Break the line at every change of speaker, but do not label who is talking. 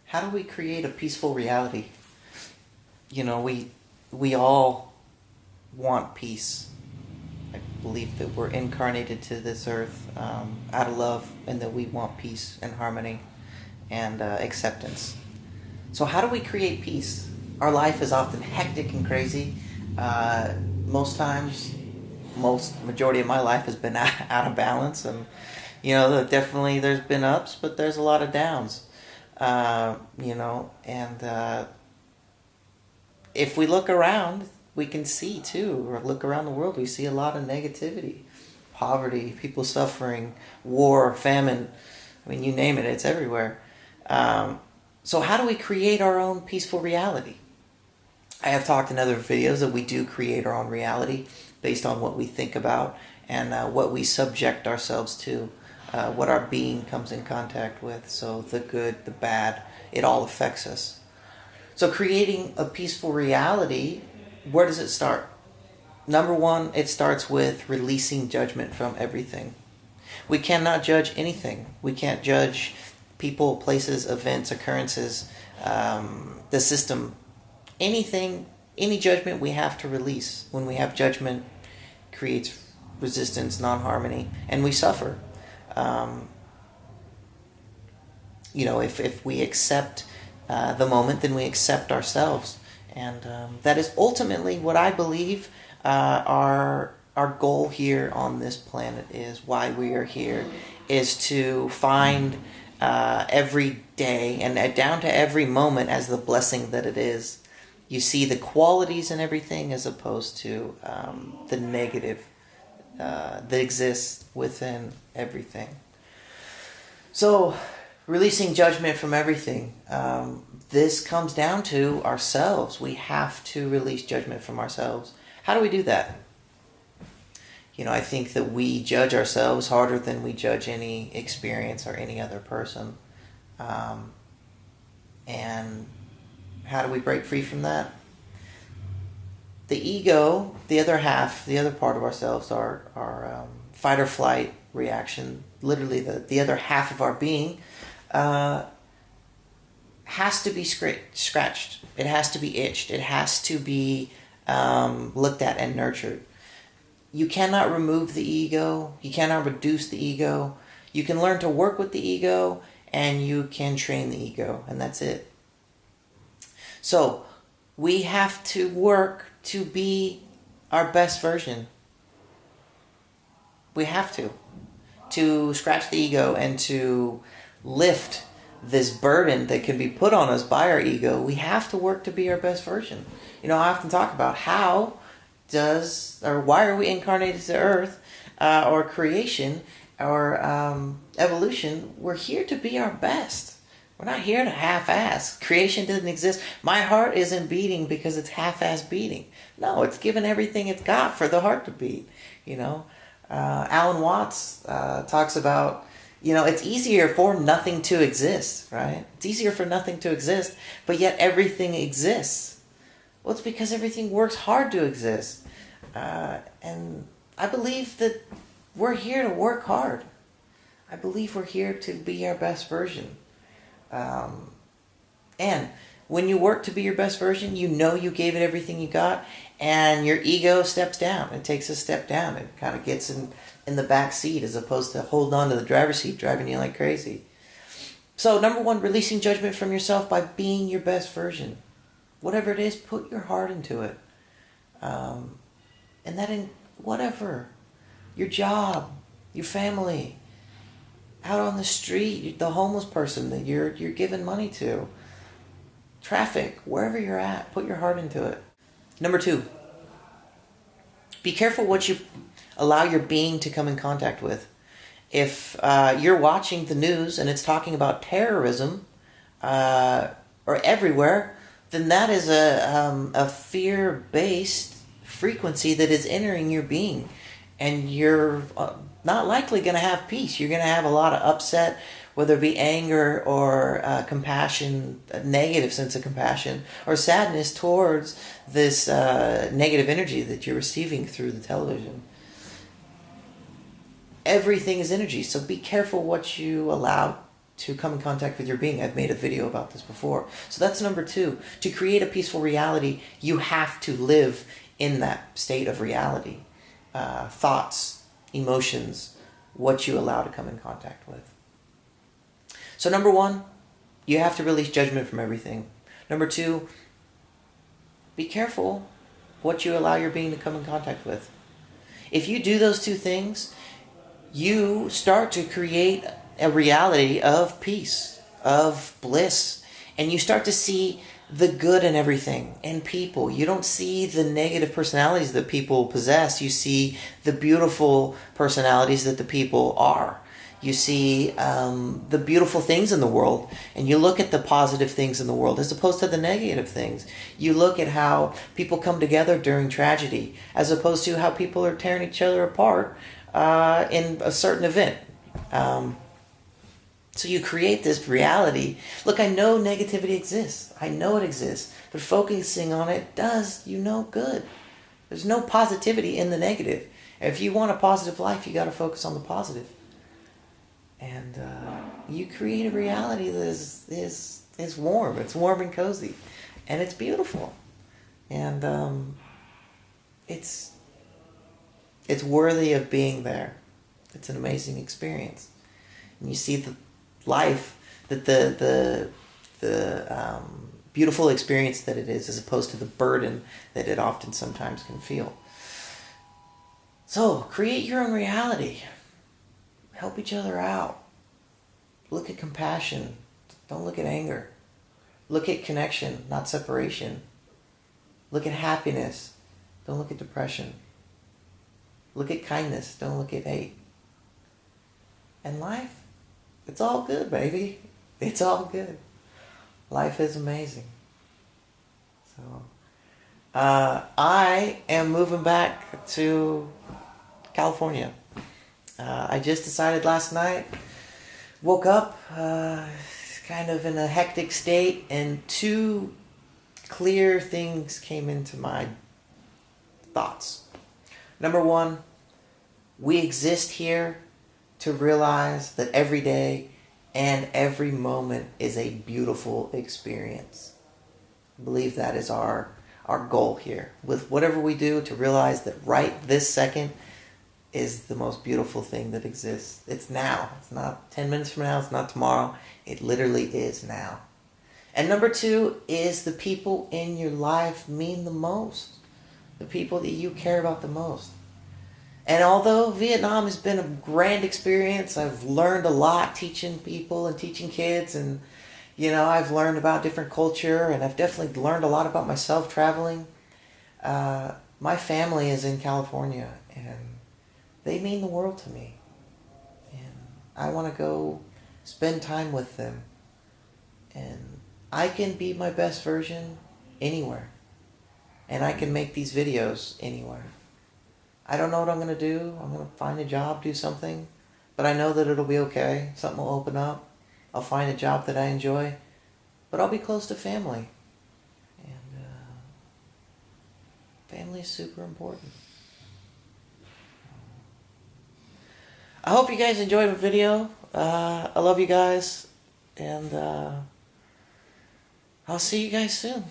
how do we create a peaceful reality? We all want peace. I believe that we're incarnated to this earth out of love, and that we want peace and harmony and acceptance. So how do we create peace? Our life is often hectic and crazy. Most times, majority of my life has been out of balance, and definitely there's been ups, but there's a lot of downs. And if we look around, we can see too, or look around the world, we see a lot of negativity, poverty, people suffering, war, famine. I mean, you name it, it's everywhere. So how do we create our own peaceful reality? I have talked in other videos that we do create our own reality based on what we think about and what we subject ourselves to, what our being comes in contact with. So the good, the bad, it all affects us. So creating a peaceful reality, where does it start? Number one, it starts with releasing judgment from everything. We cannot judge anything. We can't judge people, places, events, occurrences, the system, anything, any judgment we have to release. When we have judgment, creates resistance, non-harmony, and we suffer. If we accept the moment, then we accept ourselves. And that is ultimately what I believe our goal here on this planet is, why we are here, is to find every day and down to every moment as the blessing that it is. You see the qualities in everything as opposed to the negative that exists within everything. So, releasing judgment from everything. This comes down to ourselves. We have to release judgment from ourselves. How do we do that? I think that we judge ourselves harder than we judge any experience or any other person. And how do we break free from that? The ego, the other half, the other part of ourselves, our fight or flight reaction, literally the other half of our being, has to be scratched. It has to be itched. It has to be looked at and nurtured. You cannot remove the ego. You cannot reduce the ego. You can learn to work with the ego, and you can train the ego, and that's it. So we have to work to be our best version. We have to scratch the ego and to lift this burden that can be put on us by our ego. We have to work to be our best version. I often talk about why are we incarnated to earth, or creation, or evolution. We're here to be our best. We're not here to half-ass. Creation doesn't exist. My heart isn't beating because it's half-ass beating. No, it's given everything it's got for the heart to beat. Alan Watts talks about, it's easier for nothing to exist, right? It's easier for nothing to exist, but yet everything exists. Well, it's because everything works hard to exist. And I believe that we're here to work hard. I believe we're here to be our best version. And when you work to be your best version, you gave it everything you got, and your ego steps down. It takes a step down. It kind of gets in the back seat as opposed to holding on to the driver's seat, driving you like crazy. So, number one, releasing judgment from yourself by being your best version. Whatever it is, put your heart into it. And that in whatever, your job, your family, out on the street, the homeless person that you're giving money to, traffic, wherever you're at, put your heart into it. Number two, be careful what you allow your being to come in contact with. If you're watching the news and it's talking about terrorism or everywhere, then that is a fear-based frequency that is entering your being. And you're not likely going to have peace. You're going to have a lot of upset, whether it be anger or compassion, a negative sense of compassion, or sadness towards this negative energy that you're receiving through the television. Everything is energy, so be careful what you allow to come in contact with your being. I've made a video about this before. So that's number 2. To create a peaceful reality, you have to live in that state of reality. Thoughts, emotions, what you allow to come in contact with. So number 1, you have to release judgment from everything. Number 2, be careful what you allow your being to come in contact with. If you do those 2 things, you start to create a reality of peace, of bliss, and you start to see the good in everything, in people. You don't see the negative personalities that people possess. You see the beautiful personalities that the people are. You see the beautiful things in the world, and you look at the positive things in the world as opposed to the negative things. You look at how people come together during tragedy as opposed to how people are tearing each other apart in a certain event. So you create this reality. Look, I know negativity exists. I know it exists. But focusing on it does you no good. There's no positivity in the negative. If you want a positive life, you got to focus on the positive. And you create a reality that is warm. It's warm and cozy. And it's beautiful. And it's worthy of being there. It's an amazing experience. And you see the life, that the beautiful experience that it is, as opposed to the burden that it often sometimes can feel. So, create your own reality. Help each other out. Look at compassion. Don't look at anger. Look at connection, not separation. Look at happiness. Don't look at depression. Look at kindness. Don't look at hate. And life, it's all good, baby. It's all good. Life is amazing. So, I am moving back to California. I just decided last night, woke up kind of in a hectic state, and 2 clear things came into my thoughts. Number 1, we exist here to realize that every day and every moment is a beautiful experience. I believe that is our goal here. With whatever we do, to realize that right this second is the most beautiful thing that exists. It's now. It's not 10 minutes from now. It's not tomorrow. It literally is now. And number 2 is the people in your life mean the most. The people that you care about the most. And although Vietnam has been a grand experience, I've learned a lot teaching people and teaching kids, and I've learned about different culture, and I've definitely learned a lot about myself traveling. My family is in California, and they mean the world to me. And I want to go spend time with them. And I can be my best version anywhere. And I can make these videos anywhere. I don't know what I'm going to do. I'm going to find a job, do something. But I know that it'll be okay. Something will open up. I'll find a job that I enjoy. But I'll be close to family. And family is super important. I hope you guys enjoyed my video. I love you guys. And I'll see you guys soon.